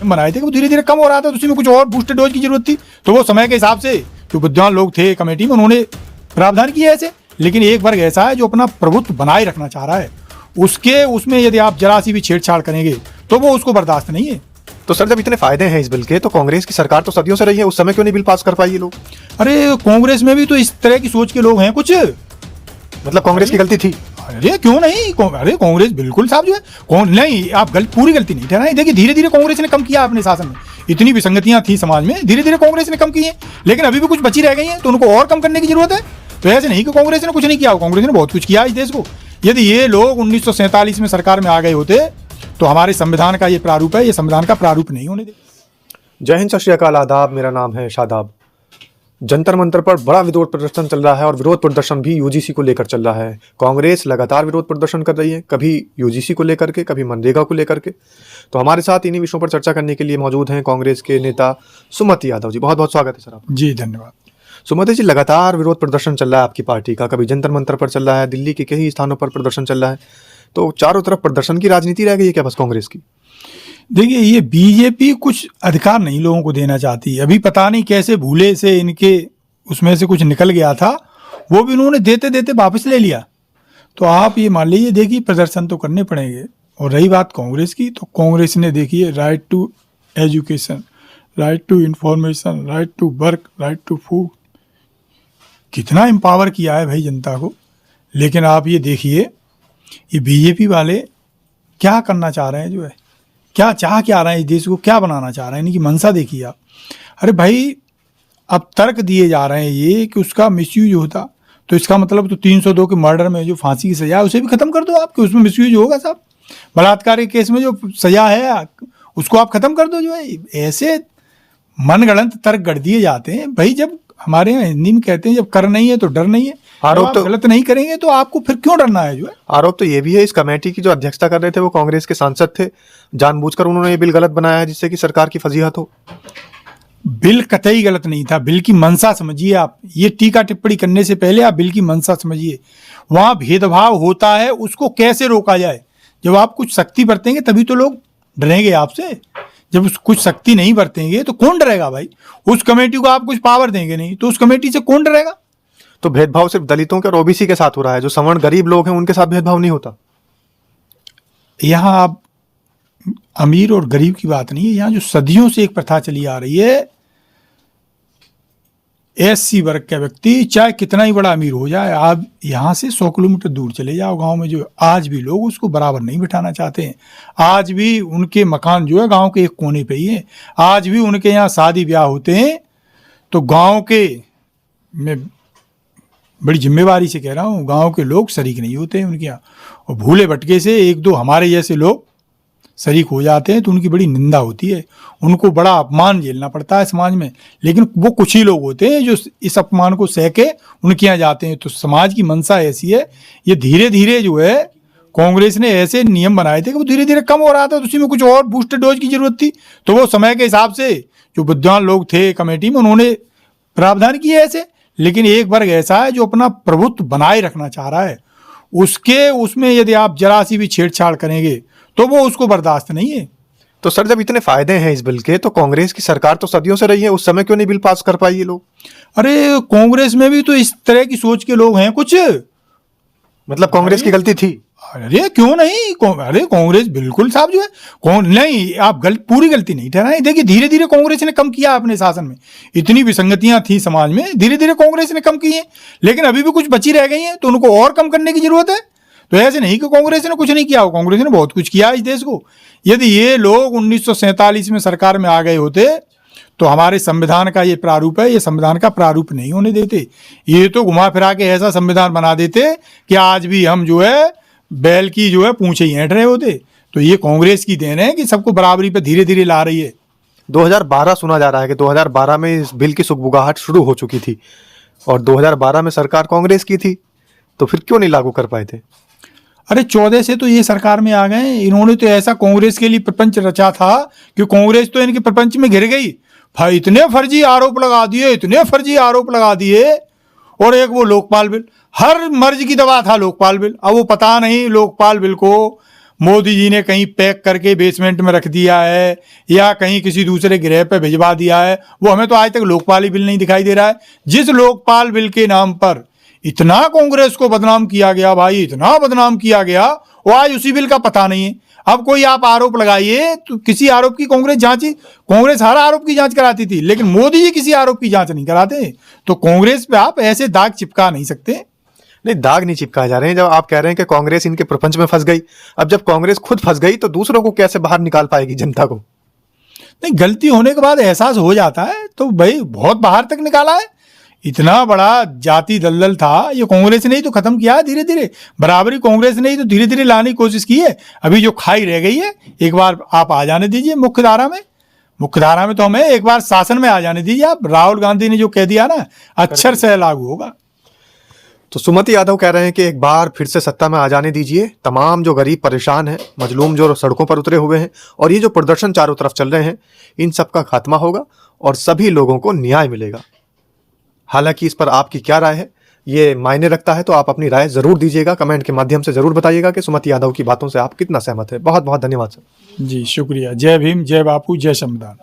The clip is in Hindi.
बनाए थे कि वो धीरे धीरे कम हो रहा था, तो उसी में कुछ और बूस्टर डोज की जरूरत थी। तो वो समय के हिसाब से जो विद्वान लोग थे कमेटी में, उन्होंने प्रावधान किया ऐसे। लेकिन एक वर्ग ऐसा है जो अपना प्रभुत्व बनाए रखना चाह रहा है, उसमें यदि आप जरा सी भी छेड़छाड़ करेंगे तो वो उसको बर्दाश्त नहीं है। तो सर, जब इतने फायदे हैं इस बिल के, तो कांग्रेस की सरकार तो सदियों से रही है, उस समय क्यों नहीं बिल पास कर पाई ये लोग? अरे कांग्रेस में भी तो इस तरह की सोच के लोग हैं कुछ। मतलब कांग्रेस की गलती थी? अरे क्यों नहीं, अरे कांग्रेस बिल्कुल साहब जो है नहीं, आप पूरी गलती नहीं ठहराएं। देखिए धीरे धीरे कांग्रेस ने कम किया अपने शासन में, इतनी विसंगतियां थी समाज में, धीरे धीरे कांग्रेस ने कम की हैं, लेकिन अभी भी कुछ बची रह गई हैं, तो उनको और कम करने की जरूरत है। तो ऐसे नहीं कि कांग्रेस ने कुछ नहीं किया, कांग्रेस ने बहुत कुछ किया इस देश को। यदि ये लोग 1947 में सरकार में आ गए होते तो हमारे संविधान का ये प्रारूप है, ये संविधान का प्रारूप नहीं होने देते। जय हिंद, सत श्री अकाल, आदाब। मेरा नाम है शादाब। जंतर मंतर पर बड़ा विरोध प्रदर्शन चल रहा है, और विरोध प्रदर्शन भी यूजीसी को लेकर चल रहा है। कांग्रेस लगातार विरोध प्रदर्शन कर रही है, कभी यूजीसी को लेकर के, कभी मनरेगा को लेकर के। तो हमारे साथ इन्हीं विषयों पर चर्चा करने के लिए मौजूद हैं कांग्रेस के नेता सुमति यादव जी। बहुत बहुत स्वागत है सर आपका। जी धन्यवाद। सुमति जी, लगातार विरोध प्रदर्शन चल रहा है आपकी पार्टी का, कभी जंतर मंतर पर चल रहा है, दिल्ली के कई स्थानों पर प्रदर्शन चल रहा है, तो चारों तरफ प्रदर्शन की राजनीति रह गई है क्या बस कांग्रेस की? देखिए ये बीजेपी कुछ अधिकार नहीं लोगों को देना चाहती। अभी पता नहीं कैसे भूले से इनके उसमें से कुछ निकल गया था, वो भी उन्होंने देते देते वापस ले लिया। तो आप ये मान लीजिए, देखिए प्रदर्शन तो करने पड़ेंगे। और रही बात कांग्रेस की, तो कांग्रेस ने देखिए right to education, right to information, right to work, right to food, कितना एम्पावर किया है भाई जनता को। लेकिन आप ये देखिए ये बीजेपी वाले क्या करना चाह रहे हैं, जो है क्या रहे हैं, इस देश को क्या बनाना चाह रहे हैं, इनकी मंशा देखिए आप। अरे भाई अब तर्क दिए जा रहे हैं ये कि उसका मिसयूज होता, तो इसका मतलब तो 302 के मर्डर में जो फांसी की सजा है उसे भी खत्म कर दो आप, कि उसमें मिसयूज होगा साहब। बलात्कार के केस में जो सजा है उसको आप खत्म कर दो। जो है ऐसे मनगढ़ंत तर्क गढ़ दिए जाते हैं भाई। जब हमारे यहाँ हिंदी में कहते हैं जब कर नहीं है तो डर नहीं है। आरोप तो गलत नहीं करेंगे तो आपको फिर क्यों डरना है। जो है आरोप तो ये भी है, इस कमेटी की जो अध्यक्षता कर रहे थे वो कांग्रेस के सांसद थे, जानबूझकर उन्होंने ये बिल गलत बनाया है जिससे कि सरकार की फजीहत हो। बिल कतई गलत नहीं था, बिल की मंशा समझिए आप। ये टीका टिप्पणी करने से पहले आप बिल की मंशा समझिए। वहां भेदभाव होता है, उसको कैसे रोका जाए। जब आप कुछ सख्ती बरतेंगे तभी तो लोग डरेंगे आपसे। जब कुछ सख्ती नहीं बरतेंगे तो कौन डरेगा भाई। उस कमेटी को आप कुछ पावर देंगे नहीं तो उस कमेटी से कौन डरेगा। तो भेदभाव सिर्फ दलितों के और ओबीसी के साथ हो रहा है, जो सवर्ण गरीब लोग हैं उनके साथ भेदभाव नहीं होता। यहाँ आप अमीर और गरीब की बात नहीं है, यहाँ जो सदियों से एक प्रथा चली आ रही है, एससी वर्ग का व्यक्ति चाहे कितना ही बड़ा अमीर हो जाए, आप यहाँ से 100 किलोमीटर दूर चले जाओ गांव में, जो आज भी लोग उसको बराबर नहीं बिठाना चाहते हैं। आज भी उनके मकान जो है गांव के एक कोने पे ही है। आज भी उनके यहाँ शादी ब्याह होते हैं तो गांव के, मैं बड़ी जिम्मेवारी से कह रहा हूँ, गांव के लोग शरीक नहीं होते हैं उनके यहाँ। और भूले भटके से एक दो हमारे जैसे लोग शरीक हो जाते हैं तो उनकी बड़ी निंदा होती है, उनको बड़ा अपमान झेलना पड़ता है समाज में। लेकिन वो कुछ ही लोग होते हैं जो इस अपमान को सह के उनके यहाँ जाते हैं। तो समाज की मंशा ऐसी है, ये धीरे धीरे जो है कांग्रेस ने ऐसे नियम बनाए थे कि वो धीरे धीरे कम हो रहा था, तो उसी में कुछ और बूस्टर डोज की जरूरत थी। तो वो समय के हिसाब से जो विद्वान लोग थे कमेटी में, उन्होंने प्रावधान किए ऐसे। लेकिन एक वर्ग ऐसा है जो अपना प्रभुत्व बनाए रखना चाह रहा है, उसमें यदि आप जरा सी भी छेड़छाड़ करेंगे तो वो उसको बर्दाश्त नहीं है। तो सर, जब इतने फायदे हैं इस बिल के, तो कांग्रेस की सरकार तो सदियों से रही है, उस समय क्यों नहीं बिल पास कर पाई ये लोग? अरे कांग्रेस में भी तो इस तरह की सोच के लोग हैं कुछ। मतलब कांग्रेस की गलती थी? अरे क्यों नहीं, अरे कांग्रेस बिल्कुल साहब जो है नहीं, आप पूरी गलती नहीं ठहराएं। देखिए धीरे धीरे कांग्रेस ने कम किया अपने शासन में, इतनी विसंगतियां थी समाज में, धीरे धीरे कांग्रेस ने कम की हैं, लेकिन अभी भी कुछ बची रह गई हैं, तो उनको और कम करने की जरूरत है। तो ऐसे नहीं कि कांग्रेस ने कुछ नहीं किया हो, कांग्रेस ने बहुत कुछ किया इस देश को। यदि ये लोग 1947 में सरकार में आ गए होते तो हमारे संविधान का ये प्रारूप है, ये संविधान का प्रारूप नहीं होने देते। ये तो घुमा फिरा के ऐसा संविधान बना देते कि आज भी हम जो है बैल की जो है पूंछे ही ऐंठ रहे होते। तो ये कांग्रेस की देन है कि सबको बराबरी पे धीरे धीरे ला रही है। 2012 सुना जा रहा है कि 2012 में इस बिल की सुगबुगाहट शुरू हो चुकी थी, और 2012 में सरकार कांग्रेस की थी, तो फिर क्यों नहीं लागू कर पाए थे? अरे 14 से तो ये सरकार में आ गए। इन्होंने तो ऐसा कांग्रेस के लिए प्रपंच रचा था कि कांग्रेस तो इनके प्रपंच में घिर गई भाई। इतने फर्जी आरोप लगा दिए, इतने फर्जी आरोप लगा दिए। और एक वो लोकपाल बिल, हर मर्ज की दवा था लोकपाल बिल। अब वो पता नहीं लोकपाल बिल को मोदी जी ने कहीं पैक करके बेसमेंट में रख दिया है या कहीं किसी दूसरे ग्रह पे भिजवा दिया है, वो हमें तो आज तक लोकपाल ही बिल नहीं दिखाई दे रहा है। जिस लोकपाल बिल के नाम पर इतना कांग्रेस को बदनाम किया गया भाई, इतना बदनाम किया गया, वो आज उसी बिल का पता नहीं है। अब कोई आप आरोप लगाइए तो किसी आरोप की कांग्रेस जांची, कांग्रेस हर आरोप की जांच कराती थी, लेकिन मोदी जी किसी आरोप की जांच नहीं कराते। तो कांग्रेस पे आप ऐसे दाग चिपका नहीं सकते। नहीं, दाग नहीं चिपकाए जा रहे हैं। जब आप कह रहे हैं कि कांग्रेस इनके प्रपंच में फंस गई, अब जब कांग्रेस खुद फंस गई तो दूसरों को कैसे बाहर निकाल पाएगी जनता को? नहीं, गलती होने के बाद एहसास हो जाता है तो भाई बहुत बाहर तक निकाला है। इतना बड़ा जाति दलदल था, ये कांग्रेस ने ही तो खत्म किया है धीरे धीरे। बराबरी कांग्रेस ने ही तो धीरे धीरे लाने की कोशिश की है। अभी जो खाई रह गई है, एक बार आप आ जाने दीजिए मुख्यधारा में। मुख्यधारा में तो हमें एक बार शासन में आ जाने दीजिए आप। राहुल गांधी ने जो कह दिया ना, अक्षर से लागू होगा। तो सुमति यादव कह रहे हैं कि एक बार फिर से सत्ता में आ जाने दीजिए। तमाम जो गरीब परेशान हैं, मजलूम जो सड़कों पर उतरे हुए हैं, और ये जो प्रदर्शन चारों तरफ चल रहे हैं, इन सब का खात्मा होगा और सभी लोगों को न्याय मिलेगा। हालांकि इस पर आपकी क्या राय है, ये मायने रखता है, तो आप अपनी राय जरूर दीजिएगा। कमेंट के माध्यम से जरूर बताइएगा कि सुमति यादव की बातों से आप कितना सहमत है। बहुत बहुत धन्यवाद सर। जी शुक्रिया। जय भीम, जय बापू, जय संविधान।